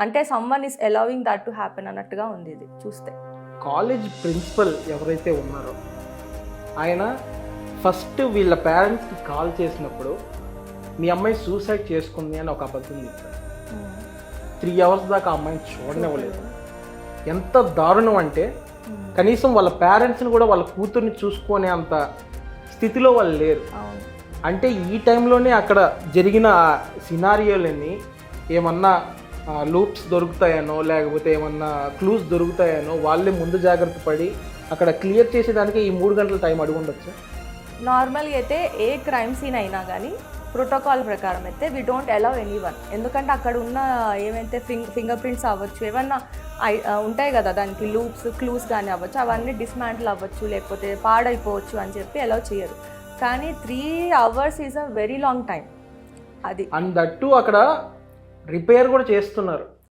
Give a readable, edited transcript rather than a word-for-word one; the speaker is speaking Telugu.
అంటే someone is allowing that to happen అన్నట్టుగా ఉంది ఇది చూస్తే. కాలేజ్ ప్రిన్సిపల్ ఎవరైతే ఉన్నారో ఆయన ఫస్ట్ వీళ్ళ పేరెంట్స్కి కాల్ చేసినప్పుడు మీ అమ్మాయి సూసైడ్ చేసుకుంది అని ఒక అబద్ధం చెప్పారు. 3 hours దాకా ఆ అమ్మాయిని చూడనివ్వలేదు. ఎంత దారుణం అంటే కనీసం వాళ్ళ పేరెంట్స్ని కూడా వాళ్ళ కూతుర్ని చూసుకునే అంత స్థితిలో వాళ్ళు లేరు. అంటే ఈ టైంలోనే అక్కడ జరిగిన సినారియోలన్నీ ఏమన్నా లూప్స్ దొరుకుతాయనో లేకపోతే ఏమన్నా క్లూస్ దొరుకుతాయనో వాళ్ళే ముందు జాగ్రత్త పడి అక్కడ క్లియర్ చేసేదానికి ఈ 3 గంటల టైం అడుగు ఉండొచ్చు. నార్మల్గా అయితే ఏ క్రైమ్ సీన్ అయినా కానీ ప్రోటోకాల్ ప్రకారం అయితే వీ డోంట్ అలౌ ఎనీవన్. ఎందుకంటే అక్కడ ఉన్న ఏమైతే ఫింగర్ ప్రింట్స్ అవ్వచ్చు, ఏమన్నా ఉంటాయి కదా దానికి లూప్స్ క్లూస్ కానీ అవ్వచ్చు, అవన్నీ డిస్మాంటిల్ అవ్వచ్చు లేకపోతే పాడైపోవచ్చు అని చెప్పి అలౌ చేయరు. కానీ 3 hours is a very long time. అది అండ్ దట్టు అక్కడ రిపేర్ కూడా చేస్తున్నారు.